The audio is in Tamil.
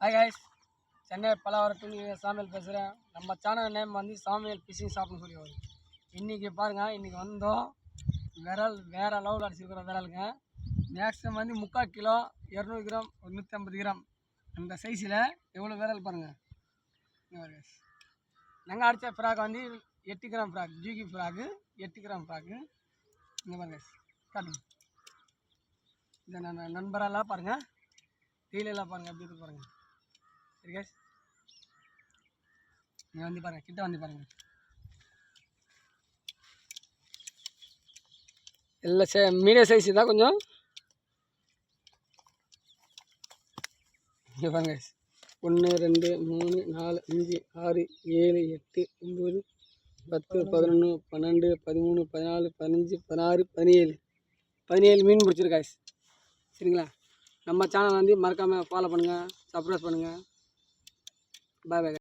ஹாய் காய்ஸ், சென்னை பலவரத்துலேருந்து சாமியல் பேசுகிறேன். நம்ம சேனல் நேம் வந்து சாமியல் ஃபிஷிங் ஷாப்னு சொல்லி வரும். இன்றைக்கி பாருங்கள், இன்றைக்கி வந்தோம் விரல் வேறு லெவலில் அடிச்சிருக்கிற விரலுங்க. மேக்ஸிமம் வந்து 3/4 கிலோ 200 கிராம் 150 கிராம் அந்த சைஸில் எவ்வளோ விரல் பாருங்கள். நாங்கள் அடித்த ஃப்ராக் வந்து 8 gram frock, ஜூகி frock 8 gram frock. இங்கே பாருங்கள் காட்டுங்க, இந்த நண்பரெல்லாம் பாருங்கள், டீலெல்லாம் பாருங்கள், எப்படி இருக்கு பாருங்கள். சரி கேஸ், நீங்கள் வந்து பாருங்கள், கிட்ட வந்து பாருங்கள். எல்லாம் மீடியம் சைஸ் தான் கொஞ்சம். இங்கே பாருங்க, 1 2 3 4 5 6 7 8 9 10 11 12 13 14 15 16 17 மீன் பிடிச்சிருக்கா. சரிங்களா, நம்ம சேனல் வந்து மறக்காமல் ஃபாலோ பண்ணுங்கள், சப்ஸ்கிரைப் பண்ணுங்கள். பாய் பாய்.